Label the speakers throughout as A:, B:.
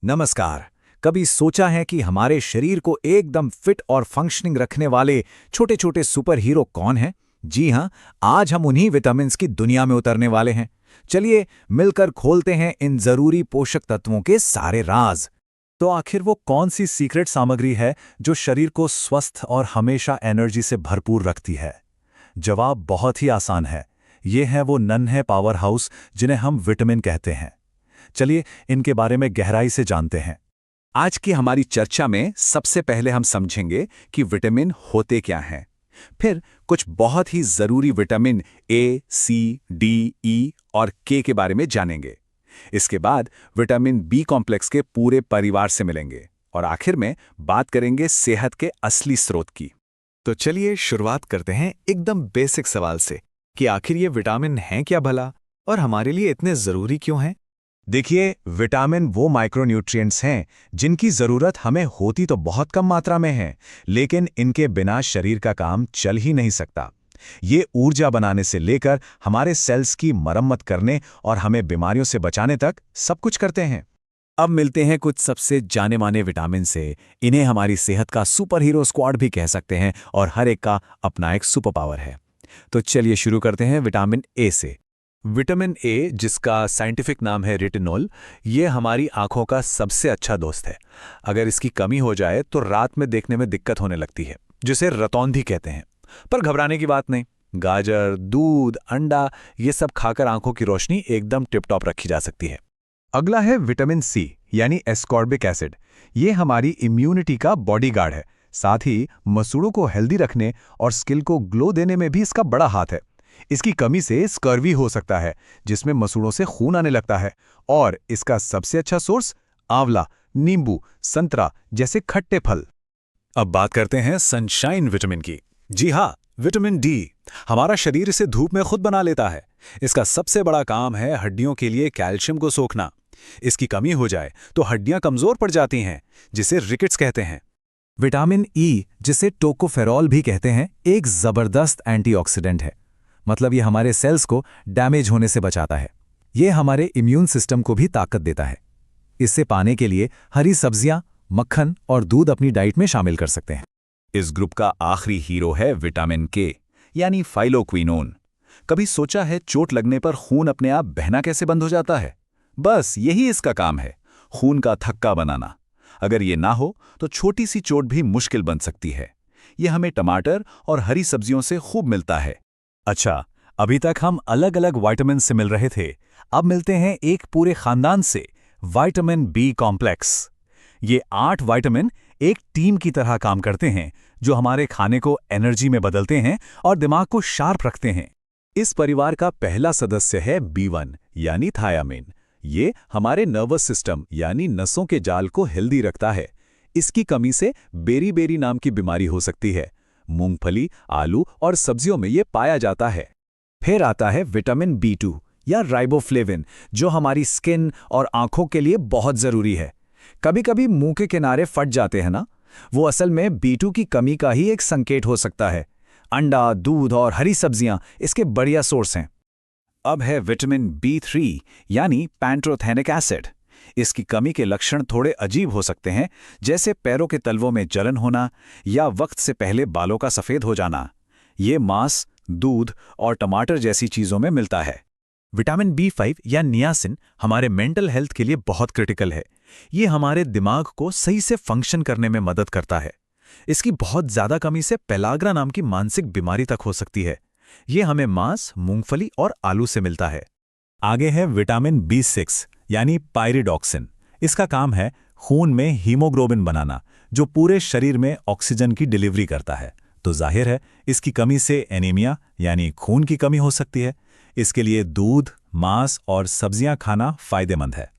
A: नमस्कार। कभी सोचा है कि हमारे शरीर को एकदम फिट और फंक्शनिंग रखने वाले छोटे छोटे सुपर हीरो कौन हैं? जी हाँ, आज हम उन्हीं विटामिन्स की दुनिया में उतरने वाले हैं। चलिए मिलकर खोलते हैं इन जरूरी पोषक तत्वों के सारे राज।
B: तो आखिर वो कौन सी सीक्रेट सामग्री है जो शरीर को स्वस्थ और हमेशा एनर्जी से भरपूर रखती है? जवाब बहुत ही आसान है। ये है वो नन्हे पावर हाउस जिन्हें हम विटामिन कहते हैं। चलिए इनके बारे में गहराई से जानते हैं।
C: आज की हमारी चर्चा में सबसे पहले हम समझेंगे कि विटामिन होते क्या हैं। फिर कुछ बहुत ही जरूरी विटामिन ए, सी, डी, ई और के बारे में जानेंगे। इसके बाद विटामिन बी कॉम्प्लेक्स के पूरे परिवार से मिलेंगे और आखिर में बात करेंगे सेहत के असली स्रोत की।
A: तो चलिए शुरुआत करते हैं एकदम बेसिक सवाल से कि आखिर ये विटामिन हैं क्या भला और हमारे लिए इतने जरूरी क्यों हैं?
B: देखिए, विटामिन वो माइक्रोन्यूट्रिएंट्स हैं जिनकी ज़रूरत हमें होती तो बहुत कम मात्रा में है, लेकिन इनके बिना शरीर का काम चल ही नहीं सकता। ये ऊर्जा बनाने से लेकर हमारे सेल्स की मरम्मत करने और हमें बीमारियों से बचाने तक सब कुछ करते हैं।
A: अब मिलते हैं कुछ सबसे जाने माने विटामिन से। इन्हें हमारी सेहत का सुपर हीरो स्क्वाड भी कह सकते हैं और हर एक का अपना एक सुपर पावर है। तो चलिए शुरू करते हैं विटामिन ए से। विटामिन ए, जिसका साइंटिफिक नाम है रेटिनॉल, ये हमारी आंखों का सबसे अच्छा दोस्त है। अगर इसकी कमी हो जाए तो रात में देखने में दिक्कत होने लगती है, जिसे रतौंधी कहते हैं। पर घबराने की बात नहीं। गाजर, दूध, अंडा ये सब खाकर आंखों की रोशनी एकदम टिप-टॉप रखी जा सकती है।
B: अगला है विटामिन सी यानी एस्कॉर्बिक एसिड। ये हमारी इम्यूनिटी का बॉडीगार्ड है। साथ ही मसूड़ों को हेल्दी रखने और स्किन को ग्लो देने में भी इसका बड़ा हाथ है। इसकी कमी से स्कर्वी हो सकता है, जिसमें मसूड़ों से खून आने लगता है। और इसका सबसे अच्छा सोर्स आंवला, नींबू, संतरा जैसे खट्टे फल।
A: अब बात करते हैं सनशाइन विटामिन की। जी हाँ, विटामिन डी। हमारा शरीर इसे धूप में खुद बना लेता है। इसका सबसे बड़ा काम है हड्डियों के लिए कैल्शियम को सोखना। इसकी कमी हो जाए तो हड्डियां कमजोर पड़ जाती हैं, जिसे रिकेट्स कहते हैं। विटामिन ई, जिसे टोकोफेरॉल भी कहते हैं, एक जबरदस्त एंटीऑक्सीडेंट है। मतलब ये हमारे सेल्स को डैमेज होने से बचाता है। ये हमारे इम्यून सिस्टम को भी ताकत देता है। इससे पाने के लिए हरी सब्जियां, मक्खन और दूध अपनी डाइट में शामिल कर सकते हैं।
C: इस ग्रुप का आखिरी हीरो है विटामिन के यानी फाइलोक्विनोन। कभी सोचा है चोट लगने पर खून अपने आप बहना कैसे बंद हो जाता है? बस यही इसका काम है, खून का थक्का बनाना। अगर ये ना हो तो छोटी सी चोट भी मुश्किल बन सकती है। यह हमें टमाटर और हरी सब्जियों से खूब मिलता है।
B: अच्छा, अभी तक हम अलग अलग विटामिन से मिल रहे थे। अब मिलते हैं एक पूरे खानदान से, विटामिन बी कॉम्प्लेक्स। ये 8 विटामिन एक टीम की तरह काम करते हैं, जो हमारे खाने को एनर्जी में बदलते हैं और दिमाग को शार्प रखते हैं।
C: इस परिवार का पहला सदस्य है B1 यानी थायामिन। ये हमारे नर्वस सिस्टम यानी नसों के जाल को हेल्दी रखता है। इसकी कमी से बेरी नाम की बीमारी हो सकती है। मूंगफली, आलू और सब्जियों में ये पाया जाता है।
A: फिर आता है विटामिन B2 या राइबोफ्लेविन, जो हमारी स्किन और आंखों के लिए बहुत जरूरी है। कभी कभी मुंह के किनारे फट जाते हैं ना, वो असल में B2 की कमी का ही एक संकेत हो सकता है। अंडा, दूध और हरी सब्जियां इसके बढ़िया सोर्स हैं। अब है विटामिन B3 यानी पैंटोथेनिक एसिड। इसकी कमी के लक्षण थोड़े अजीब हो सकते हैं, जैसे पैरों के तलवों में जलन होना या वक्त से पहले बालों का सफेद हो जाना। ये मांस, दूध और टमाटर जैसी चीजों में मिलता है।
B: विटामिन B5 या नियासिन हमारे मेंटल हेल्थ के लिए बहुत क्रिटिकल है। ये हमारे दिमाग को सही से फंक्शन करने में मदद करता है। इसकी बहुत ज्यादा कमी से पेलाग्रा नाम की मानसिक बीमारी तक हो सकती है। ये हमें मांस, मूंगफली और आलू से मिलता है। आगे है विटामिन B6 यानी पायरिडॉक्सिन। इसका काम है खून में हीमोग्लोबिन बनाना, जो पूरे शरीर में ऑक्सीजन की डिलीवरी करता है। तो जाहिर है इसकी कमी से एनीमिया यानी खून की कमी हो सकती है। इसके लिए दूध, मांस और सब्जियां खाना फायदेमंद है।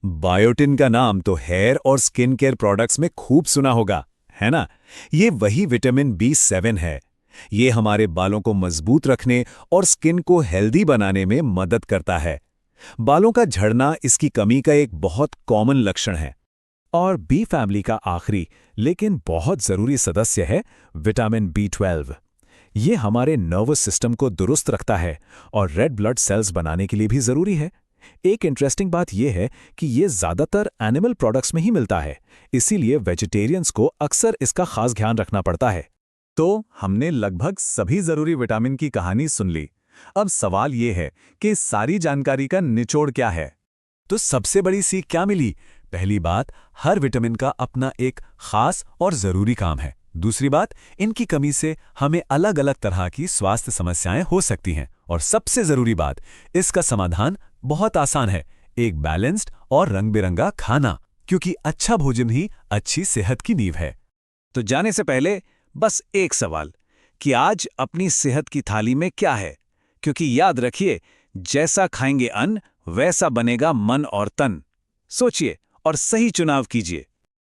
C: बायोटिन का नाम तो हेयर और स्किन केयर प्रोडक्ट्स में खूब सुना होगा, है ना? ये वही विटामिन B7 है। ये हमारे बालों को मजबूत रखने और स्किन को हेल्दी बनाने में मदद करता है। बालों का झड़ना इसकी कमी का एक बहुत कॉमन लक्षण है।
A: और बी फैमिली का आखिरी लेकिन बहुत जरूरी सदस्य है विटामिन B12। ये हमारे नर्वस सिस्टम को दुरुस्त रखता है और रेड ब्लड सेल्स बनाने के लिए भी जरूरी है।
B: एक इंटरेस्टिंग बात यह है कि ये ज़्यादातर एनिमल प्रोडक्ट्स में ही मिलता है, इसीलिए वेजिटेरियंस को अक्सर इसका खास ध्यान रखना पड़ता है।
C: तो हमने लगभग सभी जरूरी विटामिन की कहानी सुन ली। अब सवाल ये है कि इस सारी जानकारी का निचोड़ क्या है?
B: तो सबसे बड़ी सीख क्या मिली? पहली बात, हर विटामिन का अपना एक खास और ज़रूरी काम है। दूसरी बात, इनकी कमी से हमें अलग अलग तरह की स्वास्थ्य समस्याएं हो सकती हैं। और सबसे ज़रूरी बात, इसका समाधान बहुत आसान है, एक बैलेंस्ड और रंग बिरंगा खाना, क्योंकि अच्छा भोजन ही अच्छी सेहत की नींव है।
A: तो जाने से पहले बस एक सवाल कि आज अपनी सेहत की थाली में क्या है? क्योंकि याद रखिए, जैसा खाएंगे अन्न वैसा बनेगा मन और तन। सोचिए और सही चुनाव कीजिए।